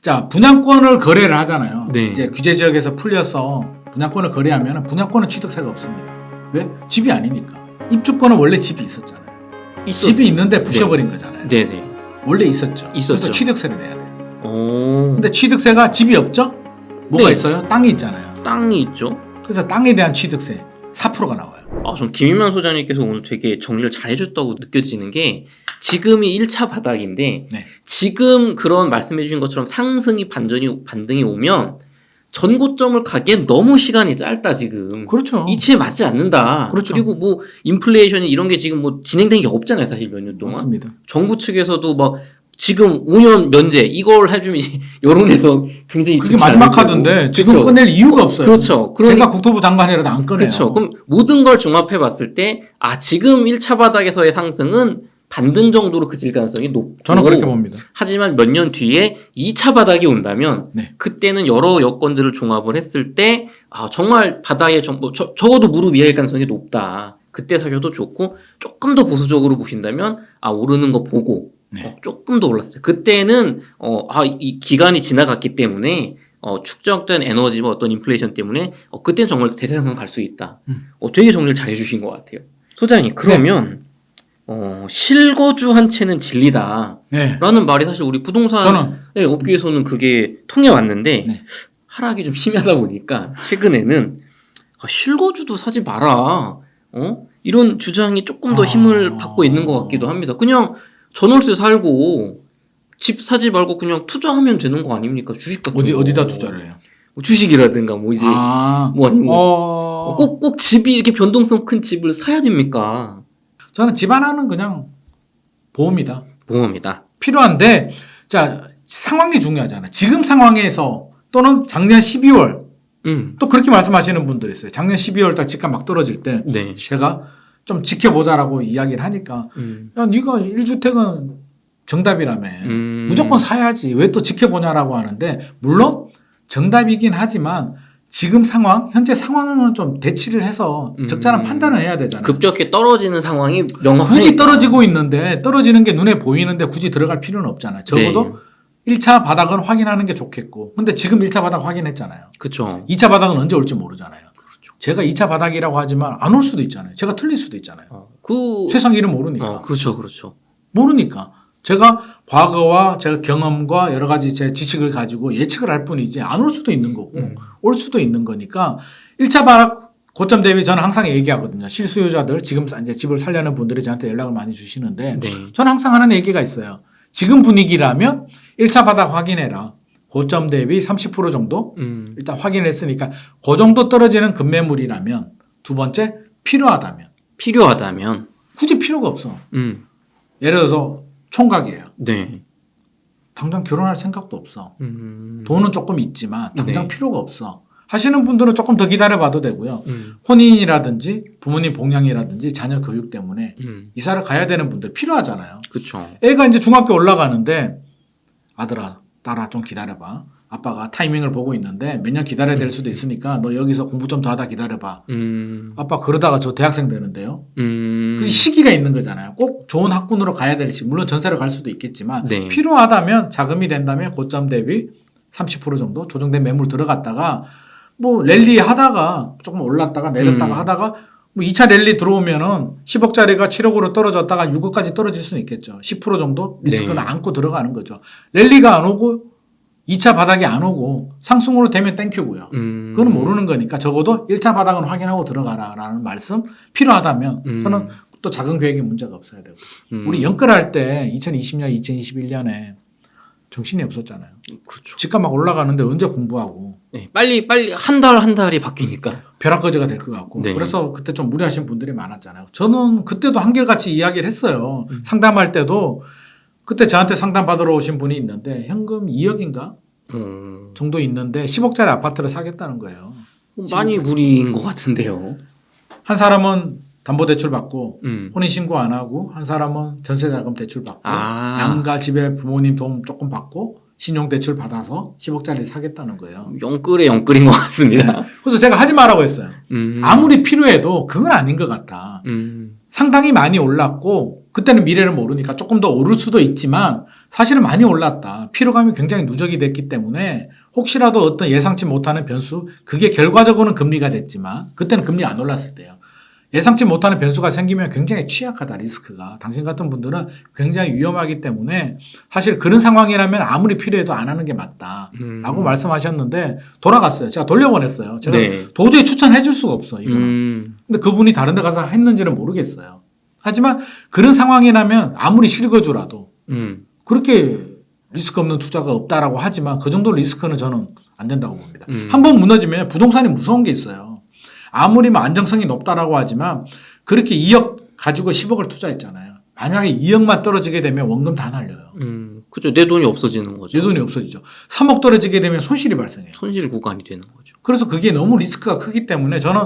자, 분양권을 거래를 하잖아요. 네. 이제 규제 지역에서 풀려서 분양권을 거래하면 분양권은 취득세가 없습니다. 왜? 집이 아니니까. 입주권은 원래 집이 있었잖아요. 집이 있는데 부셔버린 거잖아요. 네네. 원래 있었죠. 있었죠. 그래서 취득세를 내야 돼요. 오. 근데 취득세가 집이 없죠? 뭐가 네. 있어요? 땅이 있잖아요. 땅이 있죠. 그래서 땅에 대한 취득세 4%가 나와요. 전 김인만 소장님께서 오늘 되게 정리를 잘 해줬다고 느껴지는 게 지금이 1차 바닥인데 네. 지금 그런 말씀해 주신 것처럼 상승이 반등이 오면 전고점을 가기엔 너무 시간이 짧다 지금. 그렇죠. 이치에 맞지 않는다. 그렇죠. 그리고 뭐 인플레이션이 이런 게 지금 뭐 진행된 게 없잖아요 사실 몇 년 동안. 맞습니다. 정부 측에서도 막 지금 5년 면제 이걸 해주면 이제 여론에서 굉장히 그게 좋지 마지막 않을 카드인데 거고. 지금 그쵸? 꺼낼 이유가 없어요. 그렇죠. 제가 국토부 장관이라도 안 꺼내요. 그렇죠. 그럼 모든 걸 종합해 봤을 때 지금 1차 바닥에서의 상승은 반등 정도로 그칠 가능성이 높고 저는 그렇게 봅니다. 하지만 몇 년 뒤에 2차 바닥이 온다면 네. 그때는 여러 여건들을 종합을 했을 때 정말 바닥에 적어도 무릎 이하일 가능성이 높다. 그때 사셔도 좋고 조금 더 보수적으로 보신다면 오르는 거 보고 네. 조금 더 올랐어요. 그때는 이 기간이 지나갔기 때문에 축적된 에너지와 어떤 인플레이션 때문에 그때는 정말 대상상 갈 수 있다. 되게 정리를 잘 해주신 것 같아요. 소장님 그러면 실거주 한 채는 진리다 네. 라는 말이 사실 우리 부동산 저는 업계에서는 그게 통해 왔는데 네. 하락이 좀 심하다 보니까 최근에는 실거주도 사지 마라 이런 주장이 조금 더 힘을 받고 있는 것 같기도 합니다. 그냥 전월세 살고 집 사지 말고 그냥 투자하면 되는 거 아닙니까? 주식 같은 거. 어디다 투자를 해요? 뭐 주식이라든가 뭐 이제 뭐 아니면 꼭 집이 이렇게 변동성 큰 집을 사야 됩니까? 저는 집 하나는 그냥 보험이다. 보험이다. 필요한데 자 상황이 중요하잖아요. 지금 상황에서 또는 작년 12월 또 그렇게 말씀하시는 분들이 있어요. 작년 12월 달 집값 막 떨어질 때 네. 제가 좀 지켜보자라고 이야기를 하니까 야 네가 1주택은 정답이라며 무조건 사야지 왜 또 지켜보냐라고 하는데 물론 정답이긴 하지만 지금 상황 현재 상황은 좀 대치를 해서 적절한 판단을 해야 되잖아요. 급격히 떨어지는 상황이 명확하니까. 굳이 떨어지고 있는데 떨어지는 게 눈에 보이는데 굳이 들어갈 필요는 없잖아요. 적어도 1차 바닥은 확인하는 게 좋겠고 근데 지금 1차 바닥 확인했잖아요. 그렇죠. 2차 바닥은 언제 올지 모르잖아요. 그렇죠. 제가 2차 바닥이라고 하지만 안 올 수도 있잖아요. 제가 틀릴 수도 있잖아요. 세상 일은 모르니까. 그렇죠. 그렇죠. 모르니까. 제가 과거와 제가 경험과 여러 가지 제 지식을 가지고 예측을 할 뿐이지 안 올 수도 있는 거고 올 수도 있는 거니까 1차 바닥 고점 대비 저는 항상 얘기하거든요. 실수요자들 지금 이제 집을 살려는 분들이 저한테 연락을 많이 주시는데 저는 항상 하는 얘기가 있어요. 지금 분위기라면 1차 바닥 확인해라. 고점 대비 30% 정도 일단 확인했으니까 그 정도 떨어지는 급매물이라면 두 번째 필요하다면 굳이 필요가 없어. 예를 들어서 총각이에요. 네. 당장 결혼할 생각도 없어. 돈은 조금 있지만 당장 네. 필요가 없어. 하시는 분들은 조금 더 기다려봐도 되고요. 혼인이라든지 부모님 봉양이라든지 자녀 교육 때문에 이사를 가야 되는 분들 필요하잖아요. 그렇죠. 애가 이제 중학교 올라가는데 아들아, 딸아 좀 기다려봐. 아빠가 타이밍을 보고 있는데 몇 년 기다려야 될 수도 있으니까 너 여기서 공부 좀 더 하다 기다려봐. 아빠 그러다가 저 대학생 되는데요. 그 시기가 있는 거잖아요. 꼭 좋은 학군으로 가야 될 시. 물론 전세로 갈 수도 있겠지만 네. 필요하다면 자금이 된다면 고점 대비 30% 정도 조정된 매물 들어갔다가 뭐 랠리 하다가 조금 올랐다가 내렸다가 하다가 뭐 2차 랠리 들어오면은 10억짜리가 7억으로 떨어졌다가 6억까지 떨어질 수는 있겠죠. 10% 정도 리스크는 안고 들어가는 거죠. 랠리가 안 오고 2차 바닥이 안 오고 상승으로 되면 땡큐고요. 그건 모르는 거니까 적어도 1차 바닥은 확인하고 들어가라라는 말씀 필요하다면 저는 또 작은 계획에 문제가 없어야 되고 우리 연끌할 때 2020년, 2021년에 정신이 없었잖아요. 그렇죠. 집값 막 올라가는데 언제 공부하고 네. 빨리 한 달이 바뀌니까. 벼락거지가 될 것 같고 네. 그래서 그때 좀 무리하신 분들이 많았잖아요. 저는 그때도 한결같이 이야기를 했어요. 상담할 때도 그때 저한테 상담 받으러 오신 분이 있는데 현금 2억인가 정도 있는데 10억짜리 아파트를 사겠다는 거예요. 많이 무리인 것 같은데요. 한 사람은 담보대출 받고 혼인신고 안 하고 한 사람은 전세자금 대출 받고 양가 집에 부모님 도움 조금 받고 신용대출 받아서 10억짜리 사겠다는 거예요. 영끌인 것 같습니다. 네. 그래서 제가 하지 말라고 했어요. 아무리 필요해도 그건 아닌 것 같다. 상당히 많이 올랐고 그때는 미래를 모르니까 조금 더 오를 수도 있지만 사실은 많이 올랐다. 피로감이 굉장히 누적이 됐기 때문에 혹시라도 어떤 예상치 못하는 변수, 그게 결과적으로는 금리가 됐지만 그때는 금리 안 올랐을 때요. 예상치 못하는 변수가 생기면 굉장히 취약하다, 리스크가. 당신 같은 분들은 굉장히 위험하기 때문에 사실 그런 상황이라면 아무리 필요해도 안 하는 게 맞다라고 말씀하셨는데 돌아갔어요. 제가 돌려보냈어요. 제가 네. 도저히 추천해 줄 수가 없어, 이거는. 근데 그분이 다른 데 가서 했는지는 모르겠어요. 하지만 그런 상황이라면 아무리 실거주라도 그렇게 리스크 없는 투자가 없다라고 하지만 그 정도 리스크는 저는 안 된다고 봅니다. 한번 무너지면 부동산이 무서운 게 있어요. 아무리 뭐 안정성이 높다라고 하지만 그렇게 2억 가지고 10억을 투자했잖아요. 만약에 2억만 떨어지게 되면 원금 다 날려요. 그죠. 내 돈이 없어지는 거죠. 내 돈이 없어지죠. 3억 떨어지게 되면 손실이 발생해요. 손실 구간이 되는 거죠. 그래서 그게 너무 리스크가 크기 때문에 저는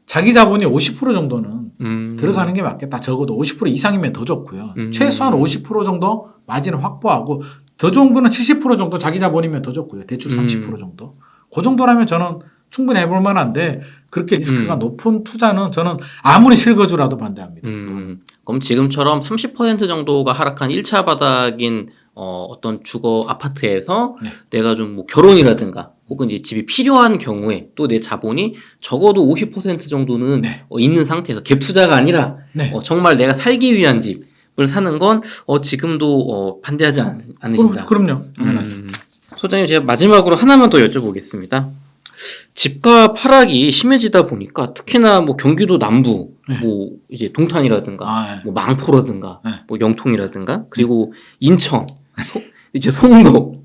자기 자본이 50% 정도는 들어가는 게 맞겠다. 적어도 50% 이상이면 더 좋고요. 최소한 50% 정도 마진을 확보하고 더 좋은 거는 70% 정도 자기 자본이면 더 좋고요. 대출 30% 정도. 그 정도라면 저는 충분히 해볼 만한데 그렇게 리스크가 높은 투자는 저는 아무리 실거주라도 반대합니다. 그럼 지금처럼 30% 정도가 하락한 1차 바닥인 어떤 주거 아파트에서 네. 내가 좀 뭐 결혼이라든가 혹은 이제 집이 필요한 경우에 또 내 자본이 적어도 50% 정도는 네. 있는 상태에서 갭 투자가 아니라 네. 정말 내가 살기 위한 집을 사는 건 지금도 반대하지 않으신다. 그럼요. 소장님 제가 마지막으로 하나만 더 여쭤보겠습니다. 집값 하락이 심해지다 보니까 특히나 뭐 경기도 남부, 네. 뭐 이제 동탄이라든가, 네. 뭐 망포라든가, 네. 뭐 영통이라든가, 그리고 인천, 이제 송도,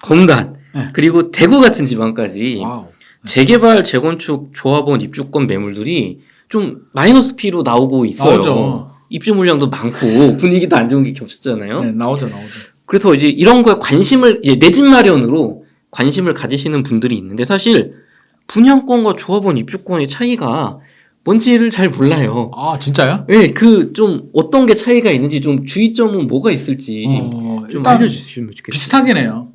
검단, 네. 그리고 대구 같은 지방까지 와우. 재개발, 재건축, 조합원, 입주권 매물들이 좀 마이너스 P로 나오고 있어요. 나오죠. 입주 물량도 많고 분위기도 안 좋은 게 겹쳤잖아요. 네, 나오죠. 그래서 이제 이런 거에 관심을 이제 내 집 마련으로 관심을 가지시는 분들이 있는데 사실 분양권과 조합원 입주권의 차이가 뭔지를 잘 몰라요. 아, 진짜요? 네, 그 좀 어떤 게 차이가 있는지 좀 주의점은 뭐가 있을지 좀 일단 알려주시면 좋겠어요. 비슷하긴 해요.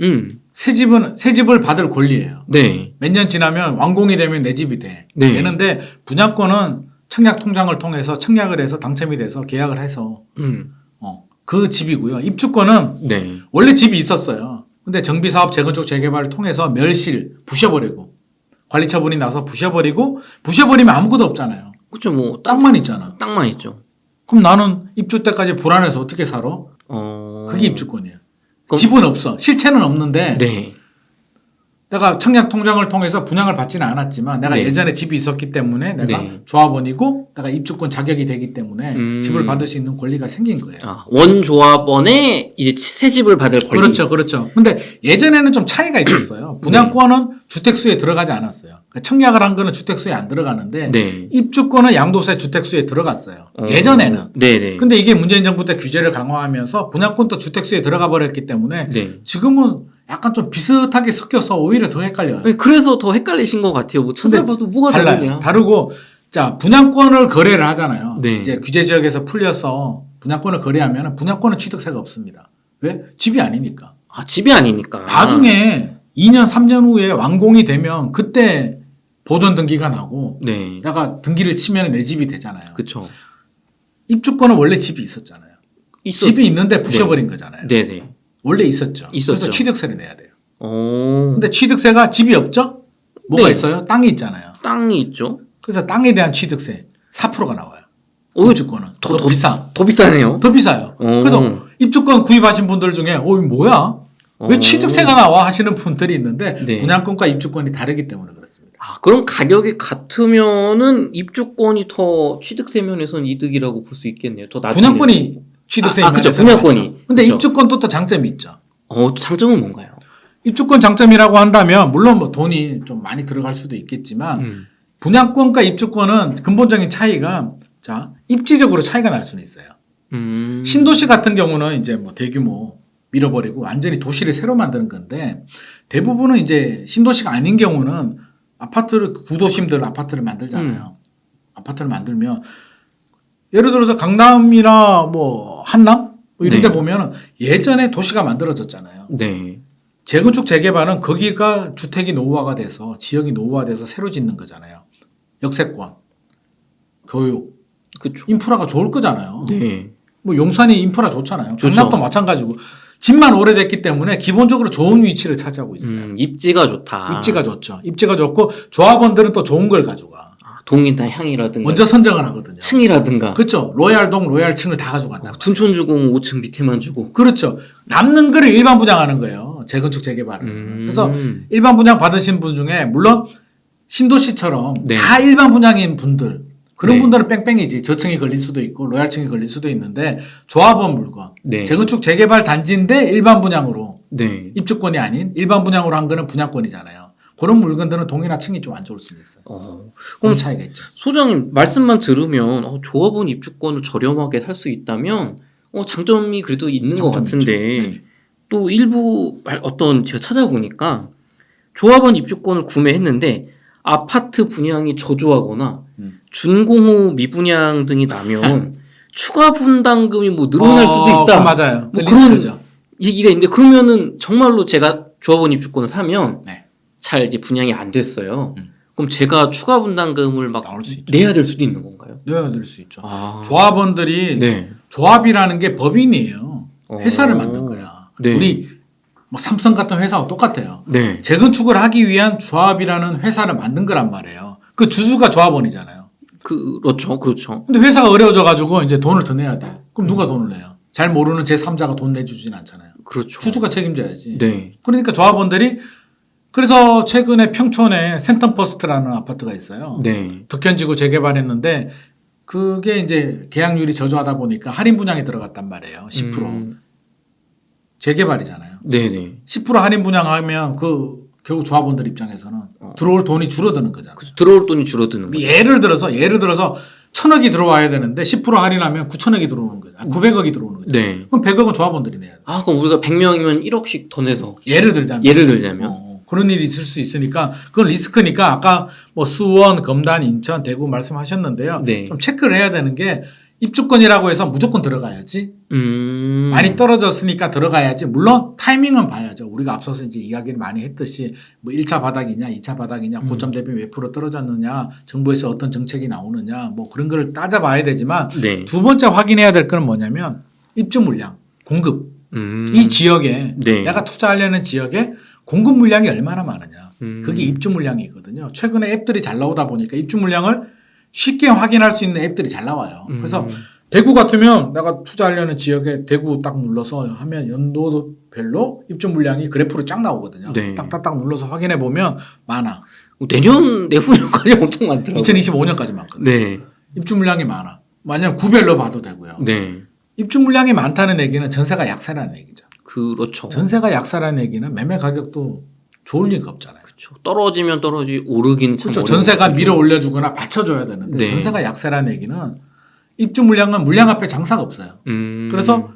새 집을 받을 권리예요. 네. 몇 년 지나면 완공이 되면 내 집이 돼. 네. 되는데 분양권은 청약 통장을 통해서 청약을 해서 당첨이 돼서 계약을 해서 그 집이고요. 입주권은 네. 원래 집이 있었어요. 근데 정비사업, 재건축, 재개발을 통해서 멸실, 부셔버리고 관리처분이 나서 부셔버리면 아무것도 없잖아요. 그렇죠. 뭐 땅만 있잖아. 땅만 있죠. 그럼 나는 입주 때까지 불안해서 어떻게 살아? 그게 입주권이에요. 그럼- 집은 없어. 실체는 없는데 네. 내가 청약 통장을 통해서 분양을 받지는 않았지만 내가 네. 예전에 집이 있었기 때문에 내가 네. 조합원이고 내가 입주권 자격이 되기 때문에 집을 받을 수 있는 권리가 생긴 거예요. 원조합원의 이제 새 집을 받을 권리. 그렇죠. 근데 예전에는 좀 차이가 있었어요. 분양권은 주택수에 들어가지 않았어요. 그러니까 청약을 한 거는 주택수에 안 들어가는데 네. 입주권은 양도세 주택수에 들어갔어요. 예전에는. 네네. 근데 이게 문재인 정부 때 규제를 강화하면서 분양권도 주택수에 들어가 버렸기 때문에 네. 지금은 약간 좀 비슷하게 섞여서 오히려 더 헷갈려요. 그래서 더 헷갈리신 것 같아요. 뭐 찾아봐도 뭐가 달라요. 다르냐. 다르고 자 분양권을 거래를 하잖아요. 네. 이제 규제 지역에서 풀려서 분양권을 거래하면 분양권은 취득세가 없습니다. 왜? 집이 아니니까. 집이 아니니까. 나중에 2년 3년 후에 완공이 되면 그때 보존 등기가 나고 네. 내가 등기를 치면 내 집이 되잖아요. 그쵸. 입주권은 원래 집이 있었잖아요. 집이 있는데 부셔버린 거잖아요. 네네. 원래 있었죠. 있었죠. 그래서 취득세를 내야 돼요. 오. 근데 취득세가 집이 없죠? 뭐가 네. 있어요? 땅이 있잖아요. 땅이 있죠. 그래서 땅에 대한 취득세 4%가 나와요. 오, 입주권은 더 비싸. 더 비싸네요. 더 비싸요. 오. 그래서 입주권 구입하신 분들 중에 이거 뭐야? 왜 취득세가 나와? 하시는 분들이 있는데 네. 분양권과 입주권이 다르기 때문에 그렇습니다. 그럼 가격이 같으면은 입주권이 더 취득세 면에서는 이득이라고 볼 수 있겠네요. 더 낮은. 분양권이 취득세 그쵸. 분양권이. 근데 그쵸. 입주권도 또 장점이 있죠. 또 장점은 뭔가요? 입주권 장점이라고 한다면 물론 뭐 돈이 좀 많이 들어갈 수도 있겠지만 분양권과 입주권은 근본적인 차이가 자 입지적으로 차이가 날 수는 있어요. 신도시 같은 경우는 이제 뭐 대규모 밀어버리고 완전히 도시를 새로 만드는 건데 대부분은 이제 신도시가 아닌 경우는 구도심들 아파트를 만들잖아요. 아파트를 만들면 예를 들어서 강남이나 뭐 한남 뭐 이런 데 네. 보면 예전에 도시가 만들어졌잖아요. 네. 재건축 재개발은 거기가 주택이 노후화가 돼서 지역이 노후화돼서 새로 짓는 거잖아요. 역세권, 교육, 그쵸. 인프라가 좋을 거잖아요. 네. 뭐 용산이 인프라 좋잖아요. 좋죠. 강남도 마찬가지고 집만 오래됐기 때문에 기본적으로 좋은 위치를 차지하고 있어요. 입지가 좋다. 입지가 좋죠. 입지가 좋고 조합원들은 또 좋은 걸 가져가. 동이나 향이라든가 먼저 선정을 하거든요. 층이라든가 그렇죠. 로얄동, 로얄층을 다 가져간다. 둔촌주공 5층 밑에만 주고 그렇죠. 남는 거를 일반 분양하는 거예요. 재건축 재개발은. 그래서 일반 분양 받으신 분 중에 물론 신도시처럼 네. 다 일반 분양인 분들 그런 네. 분들은 뺑뺑이지. 저층이 걸릴 수도 있고 로얄층이 걸릴 수도 있는데 조합원 물건 네. 재건축 재개발 단지인데 일반 분양으로 네. 입주권이 아닌 일반 분양으로 한 거는 분양권이잖아요. 그런 물건들은 동이나 층이 좀 안 좋을 수는 있어요. 그런 그럼 차이가 있죠. 소장님 말씀만 들으면 조합원 입주권을 저렴하게 살 수 있다면 장점이 그래도 있는 것 장점이 같은데 있죠. 네. 또 일부 어떤 제가 찾아보니까 조합원 입주권을 구매했는데 아파트 분양이 저조하거나 준공후 미분양 등이 나면 추가 분담금이 뭐 늘어날 수도 있다. 맞아요. 뭐 그런 그런 얘기가 있는데 그러면은 정말로 제가 조합원 입주권을 사면 네. 잘 이제 분양이 안 됐어요. 그럼 제가 추가 분담금을 막 나올 수 있죠. 내야 될 수도 있는 건가요? 내야 될 수 있죠. 아. 조합원들이 네. 조합이라는 게 법인이에요. 회사를 어. 만든 거야. 네. 우리 뭐 삼성 같은 회사와 똑같아요. 네. 재건축을 하기 위한 조합이라는 회사를 만든 거란 말이에요. 그 주주가 조합원이잖아요. 그렇죠. 그렇죠. 근데 회사가 어려워져 가지고 이제 돈을 더 내야 돼. 그럼 누가 돈을 내요? 잘 모르는 제3자가 돈 내주진 않잖아요. 그렇죠. 주주가 책임져야지. 네. 그러니까 조합원들이 그래서 최근에 평촌에 센텀퍼스트라는 아파트가 있어요. 네. 덕현지구 재개발했는데 그게 이제 계약률이 저조하다 보니까 할인 분양이 들어갔단 말이에요. 10%. 재개발이잖아요. 네네. 10% 할인 분양하면 그 결국 조합원들 입장에서는 들어올 돈이 줄어드는 거잖아요. 들어올 돈이 줄어드는 거죠. 예를 들어서 1,000억이 들어와야 되는데 10% 할인하면 9,000억이 들어오는 거죠. 900억이 들어오는 거죠. 네. 그럼 100억은 조합원들이 내야 돼. 그럼 우리가 100명이면 1억씩 더 내서 예를 들자면. 예를 들자면 그런 일이 있을 수 있으니까 그건 리스크니까 아까 뭐 수원, 검단, 인천, 대구 말씀하셨는데요. 네. 좀 체크를 해야 되는 게 입주권이라고 해서 무조건 들어가야지. 많이 떨어졌으니까 들어가야지. 물론 타이밍은 봐야죠. 우리가 앞서서 이제 이야기를 많이 했듯이 뭐 1차 바닥이냐, 2차 바닥이냐, 고점 대비 몇 프로 떨어졌느냐, 정부에서 어떤 정책이 나오느냐, 뭐 그런 거를 따져봐야 되지만 네. 두 번째 확인해야 될 건 뭐냐면 입주 물량, 공급. 이 지역에 네. 내가 투자하려는 지역에 공급 물량이 얼마나 많으냐. 그게 입주 물량이거든요. 최근에 앱들이 잘 나오다 보니까 입주 물량을 쉽게 확인할 수 있는 앱들이 잘 나와요. 그래서 대구 같으면 내가 투자하려는 지역에 대구 딱 눌러서 하면 연도별로 입주 물량이 그래프로 쫙 나오거든요. 네. 딱딱딱 눌러서 확인해 보면 많아. 내후년까지 엄청 많더라고요. 2025년까지 많거든요. 네. 입주 물량이 많아. 만약 구별로 봐도 되고요. 네. 입주 물량이 많다는 얘기는 전세가 약세라는 얘기죠. 그렇죠. 전세가 약세라는 얘기는 매매 가격도 좋을 리가 없잖아요. 그렇죠. 떨어지면 오르기는 참 그렇죠. 어려운 전세가 거죠. 밀어 올려주거나 받쳐줘야 되는데 네. 전세가 약세라는 얘기는 입주 물량은 물량 앞에 장사가 없어요. 그래서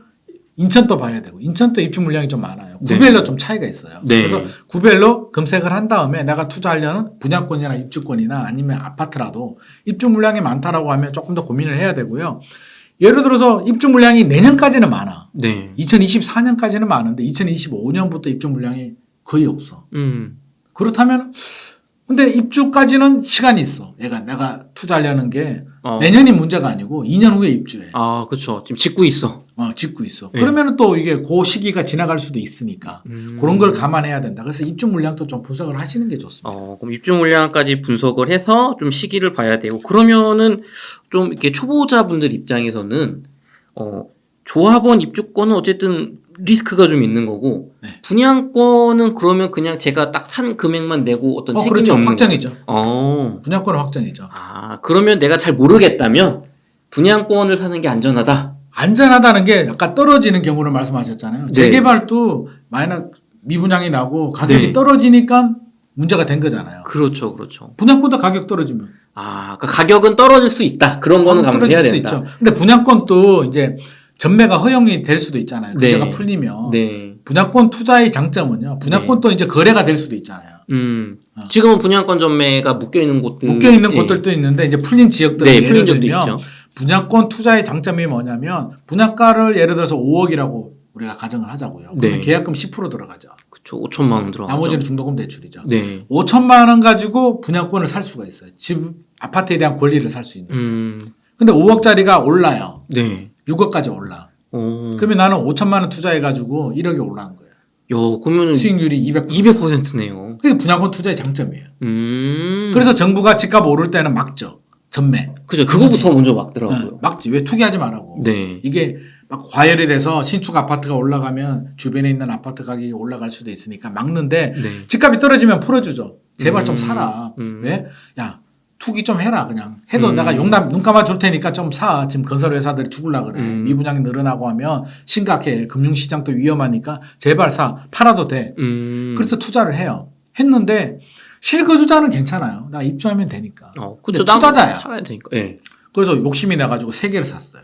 인천도 봐야 되고 인천도 입주 물량이 좀 많아요. 네. 구별로 좀 차이가 있어요. 네. 그래서 구별로 검색을 한 다음에 내가 투자하려는 분양권이나 입주권이나 아니면 아파트라도 입주 물량이 많다라고 하면 조금 더 고민을 해야 되고요. 예를 들어서 입주 물량이 내년까지는 많아. 네. 2024년까지는 많은데 2025년부터 입주 물량이 거의 없어. 그렇다면 근데 입주까지는 시간이 있어. 내가 투자하려는 게 내년이 문제가 아니고 2년 후에 입주해. 그렇죠. 지금 짓고 있어. 짓고 있어. 네. 그러면 또 이게 그 시기가 지나갈 수도 있으니까 그런 걸 감안해야 된다. 그래서 입주 물량도 좀 분석을 하시는 게 좋습니다. 그럼 입주 물량까지 분석을 해서 좀 시기를 봐야 되고 그러면은 좀 이렇게 초보자분들 입장에서는 조합원 입주권은 어쨌든 리스크가 좀 있는 거고 네. 분양권은 그러면 그냥 제가 딱 산 금액만 내고 어떤 책임이 그렇죠. 없는 확정이죠. 거예요. 분양권은 확정이죠. 그러면 내가 잘 모르겠다면 분양권을 사는 게 안전하다. 안전하다는 게 아까 떨어지는 경우를 말씀하셨잖아요. 네. 재개발도 미분양이 나고 가격이 네. 떨어지니까 문제가 된 거잖아요. 그렇죠. 그렇죠. 분양권도 가격 떨어지면 그러니까 가격은 떨어질 수 있다. 그런 거는 감안해야 떨어질 된다. 수 있죠. 근데 분양권도 이제 전매가 허용이 될 수도 있잖아요. 네. 규제가 풀리면. 네. 분양권 투자의 장점은요. 분양권도 이제 거래가 될 수도 있잖아요. 지금은 분양권 전매가 묶여 있는 곳들 묶여 있는 곳들도 있는데 이제 풀린 지역들 네, 예를 풀린 적도 들면 있죠. 분양권 투자의 장점이 뭐냐면 분양가를 예를 들어서 5억이라고 우리가 가정을 하자고요. 그러면 네. 계약금 10% 들어가죠. 그렇죠. 5천만 원 들어가죠. 나머지는 중도금 대출이죠. 네. 5천만 원 가지고 분양권을 살 수가 있어요. 집 아파트에 대한 권리를 살 수 있는. 음. 근데 5억짜리가 올라요. 네. 6억까지 올라. 그러면 나는 5천만 원 투자해가지고 1억이 올라간 거예요. 야, 그러면 수익률이 200%. 200%네요. 그게 분양권 투자의 장점이에요. 그래서 정부가 집값 오를 때는 막죠. 전매. 그죠. 그거부터 먼저 막더라고요. 막지. 왜 투기하지 말라고. 네. 이게 막 과열이 돼서 신축 아파트가 올라가면 주변에 있는 아파트 가격이 올라갈 수도 있으니까 막는데 네. 집값이 떨어지면 풀어주죠. 제발 좀 사라. 왜? 야, 투기 좀 해라. 그냥 해도 내가 용납 눈 감아 줄 테니까 좀 사. 지금 건설 회사들이 죽을라 그래. 미분양이 늘어나고 하면 심각해. 금융시장도 위험하니까 제발 사. 팔아도 돼. 그래서 투자를 해요. 했는데 실거주자는 괜찮아요. 나 입주하면 되니까. 그쵸. 근데 투자자야. 살아야 되니까. 예. 그래서 욕심이 나가지고 3개를 샀어요.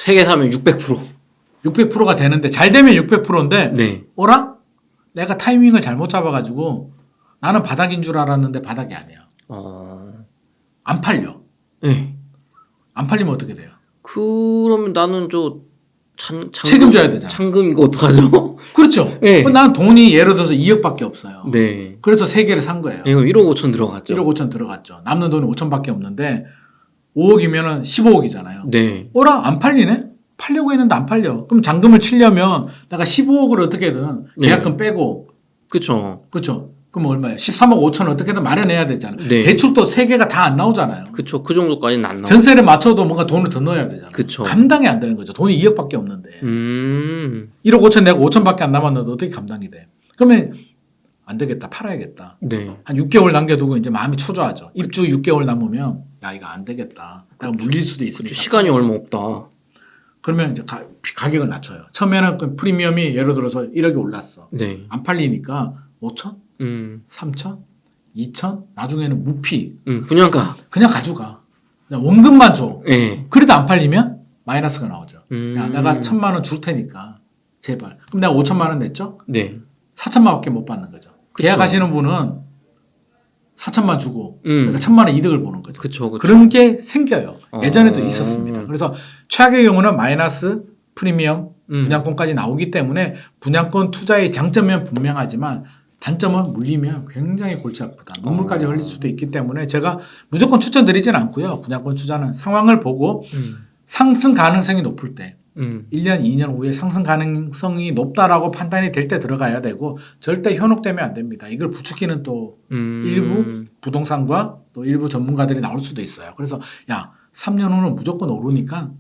3개 사면 600%. 600%가 되는데 잘 되면 600%인데 네. 어라? 내가 타이밍을 잘못 잡아가지고 나는 바닥인 줄 알았는데 바닥이 아니야. 안 팔려. 네. 안 팔리면 어떻게 돼요? 그러면 나는 책임져야 되잖아. 잔금 이거 어떡하죠? 그렇죠. 네. 난 돈이 예를 들어서 2억밖에 없어요. 네. 그래서 3개를 산 거예요. 이거 1억 5천 들어갔죠. 1억 5천 들어갔죠. 남는 돈이 5천밖에 없는데 5억이면 15억이잖아요. 네. 어라? 안 팔리네? 팔려고 했는데 안 팔려. 그럼 잔금을 치려면 내가 15억을 어떻게든 계약금 빼고. 그렇죠. 그렇죠. 그럼 얼마예요? 13억 5천 어떻게든 마련해야 되잖아요. 네. 대출도 3개가 다 안 나오잖아요. 그렇죠. 그 정도까지는 안 나와. 전세를 맞춰도 뭔가 돈을 더 넣어야 되잖아요. 그쵸. 감당이 안 되는 거죠. 돈이 2억밖에 없는데. 1억 5천 내가 5천밖에 안 남았는데 어떻게 감당이 돼? 그러면 안 되겠다. 팔아야겠다. 네. 한 6개월 남겨두고 이제 마음이 초조하죠. 입주 6개월 남으면 야 이거 안 되겠다. 내가 물릴 수도 있으니까. 시간이 얼마 없다. 그러면 이제 가격을 낮춰요. 처음에는 그 프리미엄이 예를 들어서 1억이 올랐어. 네. 안 팔리니까 5천? 3천? 2천? 나중에는 무피. 분양가. 그냥 가져가. 그냥 원금만 줘. 네. 그래도 안 팔리면 마이너스가 나오죠. 야, 내가 1,000만 원 줄 테니까 제발. 그럼 내가 5천만 원 냈죠? 네. 4천만 원밖에 못 받는 거죠. 그쵸. 계약하시는 분은 4천만 주고 그러니까 1,000만 원 이득을 보는 거죠. 그쵸. 그런 게 생겨요. 예전에도 있었습니다. 그래서 최악의 경우는 마이너스 프리미엄 분양권까지 나오기 때문에 분양권 투자의 장점은 분명하지만 단점은 물리면 굉장히 골치 아프다. 눈물까지 흘릴 수도 있기 때문에 제가 무조건 추천드리지는 않고요. 분양권 투자는 상황을 보고 상승 가능성이 높을 때 1년, 2년 후에 상승 가능성이 높다라고 판단이 될 때 들어가야 되고 절대 현혹되면 안 됩니다. 이걸 부추기는 또 일부 부동산과 또 일부 전문가들이 나올 수도 있어요. 그래서 야 3년 후는 무조건 오르니까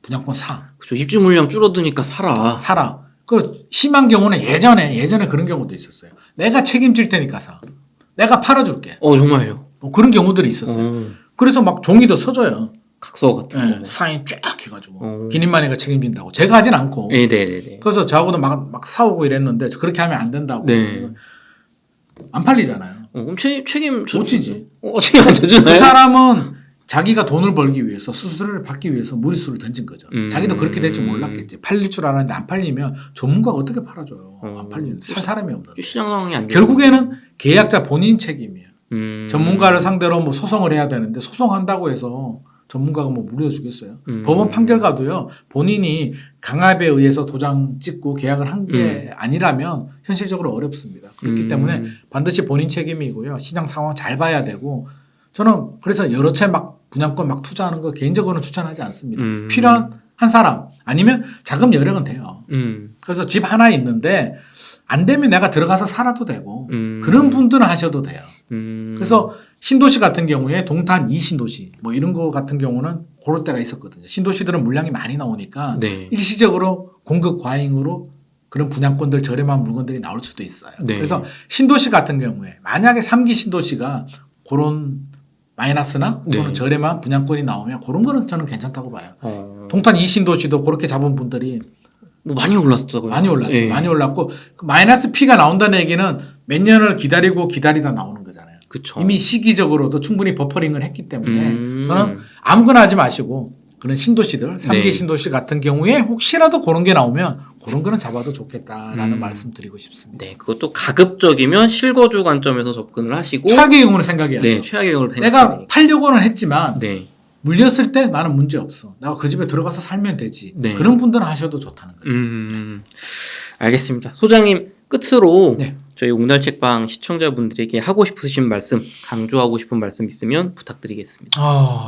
분양권 사. 그렇죠. 입주 물량 줄어드니까 사라. 사라. 그 심한 경우는 예전에 그런 경우도 있었어요. 내가 책임질 테니까 사. 내가 팔아줄게. 정말요? 뭐 그런 경우들이 있었어요. 그래서 막 종이도 써줘요. 각서 같은 거. 사인 쫙 해가지고 기님만이가 책임진다고. 제가 하진 않고. 네네네. 그래서 저하고도 막 사오고 이랬는데 그렇게 하면 안 된다고. 네. 안 팔리잖아요. 그럼 책임 못 지지. 책임 안 져주나요? 그 사람은 자기가 돈을 벌기 위해서 수수료를 받기 위해서 무리수를 던진 거죠. 자기도 그렇게 될 줄 몰랐겠지. 팔릴 줄 알았는데 안 팔리면 전문가가 어떻게 팔아줘요. 안 팔리는데 살 사람이 없는데. 시장 상황이 안 돼. 결국에는 계약자 본인 책임이에요. 전문가를 음. 상대로 뭐 소송을 해야 되는데 소송한다고 해서 전문가가 뭐 물려주겠어요. 법원 판결 가도요. 본인이 강압에 의해서 도장 찍고 계약을 한 게 아니라면 현실적으로 어렵습니다. 그렇기 때문에 반드시 본인 책임이고요. 시장 상황 잘 봐야 되고 저는 그래서 여러 채 막 분양권 막 투자하는 거 개인적으로는 추천하지 않습니다. 필요한 한 사람 아니면 자금 여력은 돼요. 그래서 집 하나 있는데 안 되면 내가 들어가서 살아도 되고 그런 분들은 하셔도 돼요. 그래서 신도시 같은 경우에 동탄 2신도시 뭐 이런 거 같은 경우는 그럴 때가 있었거든요. 신도시들은 물량이 많이 나오니까 네. 일시적으로 공급 과잉으로 그런 분양권들 저렴한 물건들이 나올 수도 있어요. 네. 그래서 신도시 같은 경우에 만약에 3기 신도시가 그런 마이너스나 또는 네. 저렴한 분양권이 나오면 그런 거는 저는 괜찮다고 봐요. 동탄 2신도시도 그렇게 잡은 분들이 뭐 많이 올랐다고요? 많이 올랐죠. 예. 많이 올랐고 그 마이너스 P가 나온다는 얘기는 몇 년을 기다리다 나오는 거잖아요. 그쵸. 이미 시기적으로도 충분히 버퍼링을 했기 때문에 저는 음. 아무거나 하지 마시고 그런 신도시들 3기 네. 신도시 같은 경우에 혹시라도 그런 게 나오면 그런 거는 잡아도 좋겠다라는 말씀 드리고 싶습니다. 네, 그것도 가급적이면 실거주 관점에서 접근을 하시고 최악의 경우는 생각해야죠. 네, 최악의 경우를 내가 팔려고는 했지만 네. 물렸을 때 나는 문제 없어. 내가 그 집에 들어가서 살면 되지. 네. 그런 분들은 하셔도 좋다는 거죠. 알겠습니다. 소장님 끝으로 네. 저희 옹달책방 시청자분들에게 하고 싶으신 말씀, 강조하고 싶은 말씀 있으면 부탁드리겠습니다.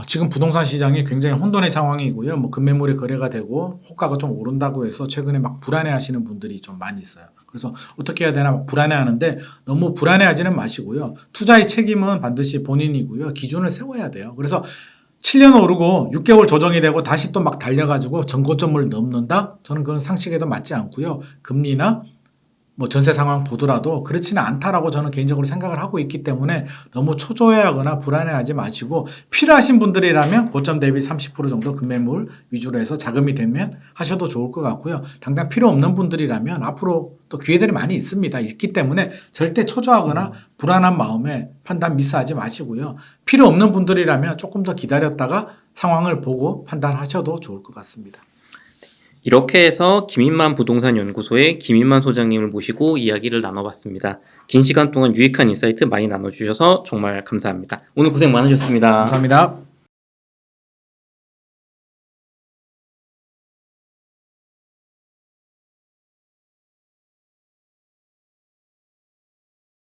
지금 부동산 시장이 굉장히 혼돈의 상황이고요. 뭐 급매물이 거래가 되고 호가가 좀 오른다고 해서 최근에 막 불안해하시는 분들이 좀 많이 있어요. 그래서 어떻게 해야 되나 막 불안해하는데 너무 불안해하지는 마시고요. 투자의 책임은 반드시 본인이고요. 기준을 세워야 돼요. 그래서 7년 오르고 6개월 조정이 되고 다시 또 막 달려가지고 전고점을 넘는다? 저는 그건 상식에도 맞지 않고요. 금리나 뭐 전세 상황 보더라도 그렇지는 않다라고 저는 개인적으로 생각을 하고 있기 때문에 너무 초조해하거나 불안해하지 마시고 필요하신 분들이라면 고점 대비 30% 정도 급매물 위주로 해서 자금이 되면 하셔도 좋을 것 같고요. 당장 필요 없는 분들이라면 앞으로 또 기회들이 많이 있기 때문에 절대 초조하거나 불안한 마음에 판단 미스하지 마시고요. 필요 없는 분들이라면 조금 더 기다렸다가 상황을 보고 판단하셔도 좋을 것 같습니다. 이렇게 해서 김인만 부동산 연구소의 김인만 소장님을 모시고 이야기를 나눠봤습니다. 긴 시간 동안 유익한 인사이트 많이 나눠주셔서 정말 감사합니다. 오늘 고생 많으셨습니다. 감사합니다.